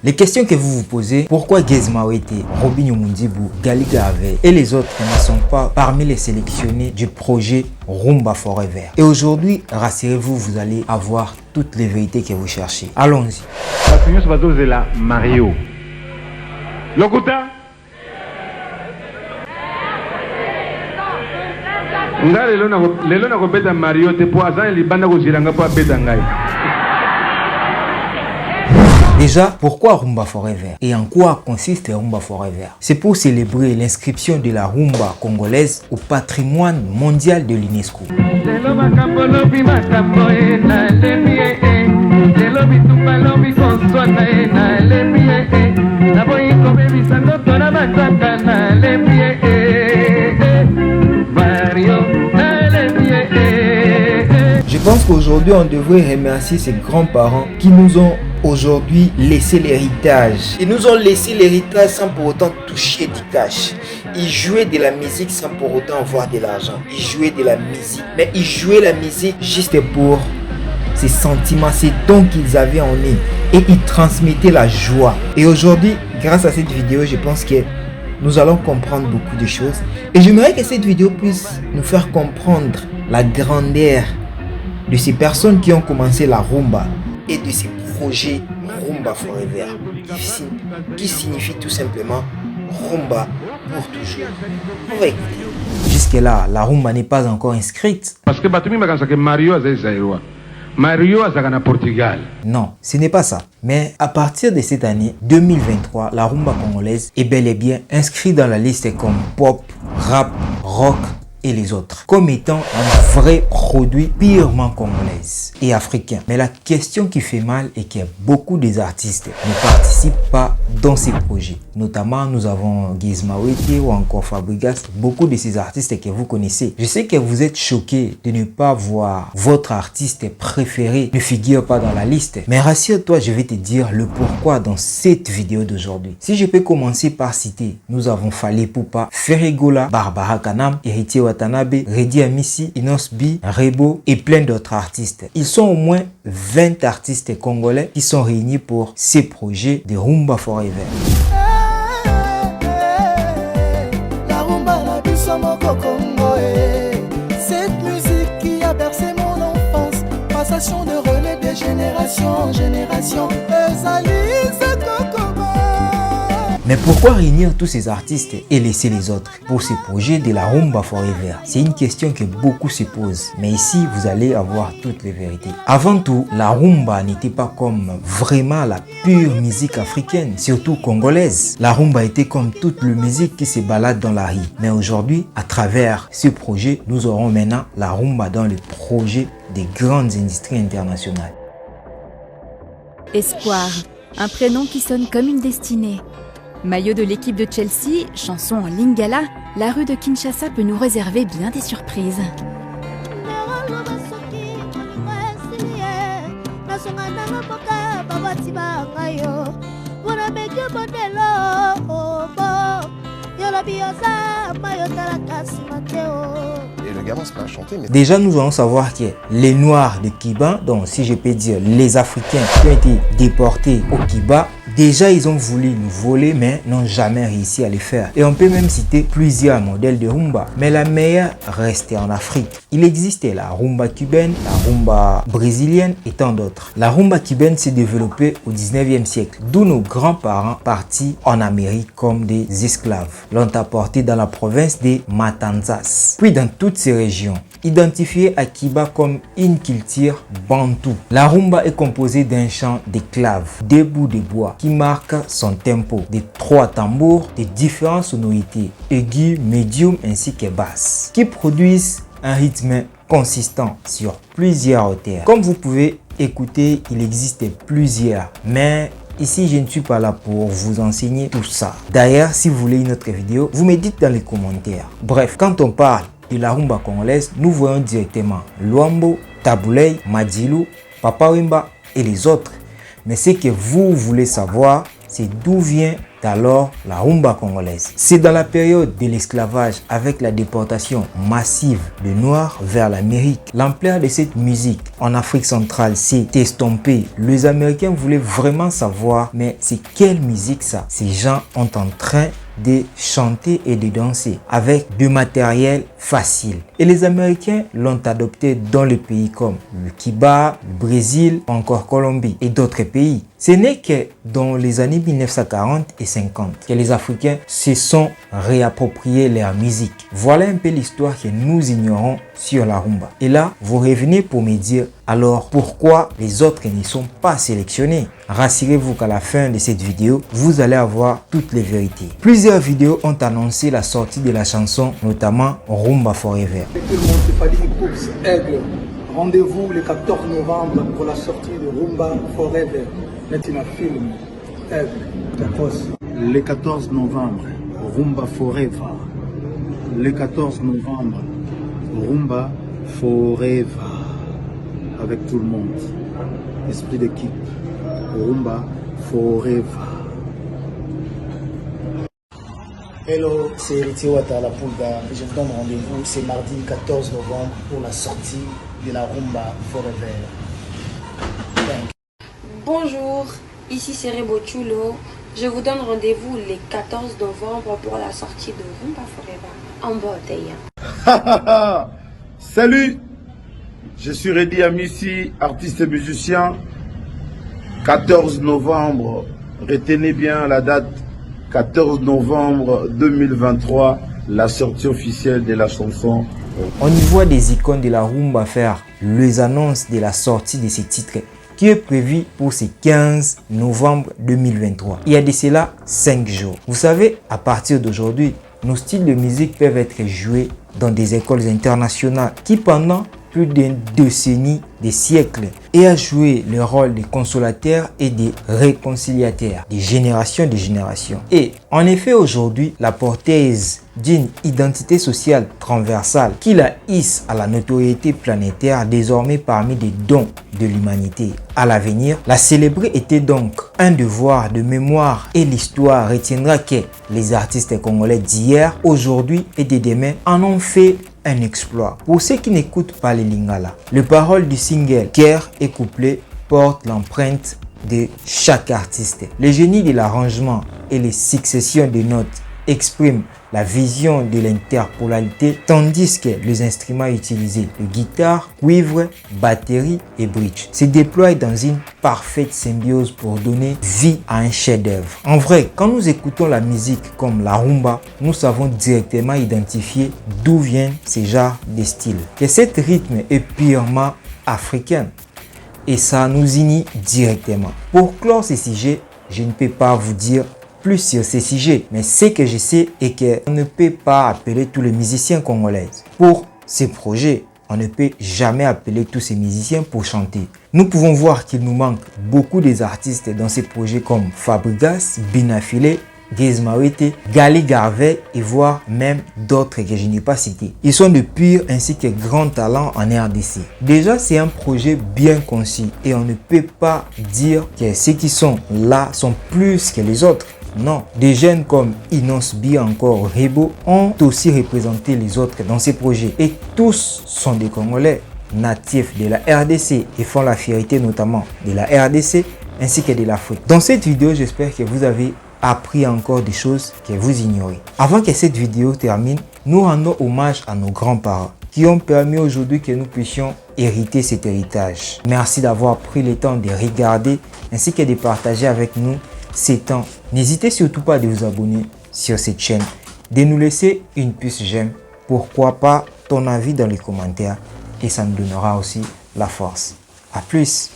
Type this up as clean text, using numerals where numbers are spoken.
Les questions que vous vous posez, pourquoi Gez Mawete, Robinho Mundibou, Gali Gave et les autres ne sont pas parmi les sélectionnés du projet Rumba Forever. Et aujourd'hui, rassurez-vous, vous allez avoir toutes les vérités que vous cherchez. Allons-y. Mario. Lokuta? Lelo na kobeta Mario te po azan libanda ko ziranga po abeta ngai. Déjà, pourquoi Rumba Forever et en quoi consiste Rumba Forever? C'est pour célébrer l'inscription de la rumba congolaise au patrimoine mondial de l'UNESCO. Je pense qu'aujourd'hui, on devrait remercier ces grands-parents qui nous ont aujourd'hui laissé l'héritage. Ils nous ont laissé l'héritage sans pour autant toucher du cash. Ils jouaient de la musique sans pour autant avoir de l'argent. Ils jouaient de la musique, mais ils jouaient la musique juste pour ces sentiments, ces dons qu'ils avaient en eux. Et ils transmettaient la joie. Et aujourd'hui, grâce à cette vidéo, je pense que nous allons comprendre beaucoup de choses. Et j'aimerais que cette vidéo puisse nous faire comprendre la grandeur de ces personnes qui ont commencé la rumba et de ces projets Rumba Forever qui signifie tout simplement rumba pour toujours. On va écouter. Jusque-là, la rumba n'est pas encore inscrite. Parce que Mario a Portugal. Non, ce n'est pas ça. Mais à partir de cette année 2023, la rumba congolaise est bel et bien inscrite dans la liste comme pop, rap, rock et les autres, comme étant un vrai produit purement congolais et africain. Mais la question qui fait mal est que beaucoup des artistes ne participent pas dans ces projets. Notamment, nous avons Gez Mawete ou encore Fabregas, beaucoup de ces artistes que vous connaissez. Je sais que vous êtes choqués de ne pas voir votre artiste préféré ne figure pas dans la liste. Mais rassure-toi, je vais te dire le pourquoi dans cette vidéo d'aujourd'hui. Si je peux commencer par citer, nous avons Fally Ipupa, Ferregola, Barbara Kanam, Héritier Watanabe, Redi Amissi, Inos B, Rebo et plein d'autres artistes. Ils sont au moins 20 artistes congolais qui sont réunis pour ces projets de Rumba Forever. Cette musique qui a bercé mon enfance, passation de relais de génération en génération. Mais pourquoi réunir tous ces artistes et laisser les autres pour ces projets de la Rumba Forever? C'est une question que beaucoup se posent. Mais ici, vous allez avoir toutes les vérités. Avant tout, la rumba n'était pas comme vraiment la pure musique africaine, surtout congolaise. La rumba était comme toute la musique qui se balade dans la rue. Mais aujourd'hui, à travers ce projet, nous aurons maintenant la rumba dans le projet des grandes industries internationales. Espoir, un prénom qui sonne comme une destinée. Maillot de l'équipe de Chelsea, chanson en lingala, la rue de Kinshasa peut nous réserver bien des surprises. Et le gamin se met à chanter. Mais... Déjà, nous allons savoir que les Noirs de Kiba, donc si je peux dire les Africains qui ont été déportés au Kiba, déjà ils ont voulu nous voler mais n'ont jamais réussi à le faire. Et on peut même citer plusieurs modèles de rumba. Mais la meilleure restait en Afrique. Il existait la rumba cubaine, la rumba brésilienne et tant d'autres. La rumba cubaine s'est développée au 19e siècle, d'où nos grands-parents partis en Amérique comme des esclaves l'ont apporté dans la province des Matanzas. Puis dans toutes ces régions, identifiées à Kiba comme une culture bantou. La rumba est composée d'un chant de claves, deux bouts de bois qui marque son tempo, de 3 tambours de différentes sonorités, aigus, médium ainsi que basses, qui produisent un rythme consistant sur plusieurs hauteurs. Comme vous pouvez écouter, il existe plusieurs, mais ici, je ne suis pas là pour vous enseigner tout ça. D'ailleurs, si vous voulez une autre vidéo, vous me dites dans les commentaires. Bref, quand on parle de la rumba congolaise, nous voyons directement Luambo, Tabouley, Madilou, Papa Wemba et les autres. Mais ce que vous voulez savoir, c'est d'où vient alors la rumba congolaise. C'est dans la période de l'esclavage avec la déportation massive de Noirs vers l'Amérique. L'ampleur de cette musique en Afrique centrale s'est estompée. Les Américains voulaient vraiment savoir, mais c'est quelle musique ça? Ces gens sont en train de chanter et de danser avec du matériel facile. Et les Américains l'ont adopté dans les pays comme le Cuba, le Brésil, encore Colombie et d'autres pays. Ce n'est que dans les années 1940 et 50 que les Africains se sont réappropriés leur musique. Voilà un peu l'histoire que nous ignorons sur la rumba. Et là, vous revenez pour me dire, alors pourquoi les autres ne sont pas sélectionnés? Rassurez-vous qu'à la fin de cette vidéo, vous allez avoir toutes les vérités. Plusieurs vidéos ont annoncé la sortie de la chanson, notamment Rumba Forever. Tout le monde se fatigue pour ce aigle. Rendez-vous le 14 novembre pour la sortie de Rumba Forever. Maintenant, film Aigle. Le 14 novembre, Rumba Forever. Le 14 novembre, Rumba Forever. Avec tout le monde. Esprit d'équipe. Rumba Forever. Hello, c'est Héritier Ouattara Poulga. Je vous donne rendez-vous, c'est mardi 14 novembre pour la sortie de la Rumba Forever. Bonjour, ici c'est Rebo Chulo. Je vous donne rendez-vous le 14 novembre pour la sortie de Rumba Forever en bordel. Salut, je suis Redi Amissi, artiste et musicien. 14 novembre, retenez bien la date. 14 novembre 2023, la sortie officielle de la chanson. On y voit des icônes de la rumba faire les annonces de la sortie de ces titres qui est prévu pour ce 15 novembre 2023. Il y a de cela 5 jours. Vous savez, à partir d'aujourd'hui, nos styles de musique peuvent être joués dans des écoles internationales qui pendant plus d'une décennie, des siècles, et a joué le rôle de consolateur et de réconciliateur de génération en génération. Et en effet, aujourd'hui, la porteuse d'une identité sociale transversale qui la hisse à la notoriété planétaire désormais parmi des dons de l'humanité. À l'avenir, la célébrer était donc un devoir de mémoire et l'histoire retiendra que les artistes congolais d'hier, aujourd'hui et de demain en ont fait un exploit. Pour ceux qui n'écoutent pas les lingala, les paroles du single Cœur et couplet portent l'empreinte de chaque artiste. Le génie de l'arrangement et les successions de notes expriment la vision de l'interpolarité, tandis que les instruments utilisés, le guitare, cuivre, batterie et bridge, se déploient dans une parfaite symbiose pour donner vie à un chef-d'œuvre. En vrai, quand nous écoutons la musique comme la rumba, nous savons directement identifier d'où vient ce genre de style. Que cet rythme est purement africain et ça nous unit directement. Pour clore ce sujet, je ne peux pas vous dire plus sur ces sujets, mais ce que je sais est qu'on ne peut pas appeler tous les musiciens congolais pour ces projets. On ne peut jamais appeler tous ces musiciens pour chanter. Nous pouvons voir qu'il nous manque beaucoup des artistes dans ces projets comme Fabregas, Binafile, Gizmawete, Gali Garvey et voire même d'autres que je n'ai pas cités. Ils sont de purs ainsi que grands talents en RDC. Déjà, c'est un projet bien conçu et on ne peut pas dire que ceux qui sont là sont plus que les autres. Non, des jeunes comme Inosbi encore Rebo ont aussi représenté les autres dans ces projets et tous sont des Congolais natifs de la RDC et font la fierté notamment de la RDC ainsi que de l'Afrique. Dans cette vidéo, j'espère que vous avez appris encore des choses que vous ignorez. Avant que cette vidéo termine, nous rendons hommage à nos grands-parents qui ont permis aujourd'hui que nous puissions hériter cet héritage. Merci d'avoir pris le temps de regarder ainsi que de partager avec nous ces temps. N'hésitez surtout pas de vous abonner sur cette chaîne, de nous laisser une puce j'aime, pourquoi pas ton avis dans les commentaires et ça nous donnera aussi la force. À plus.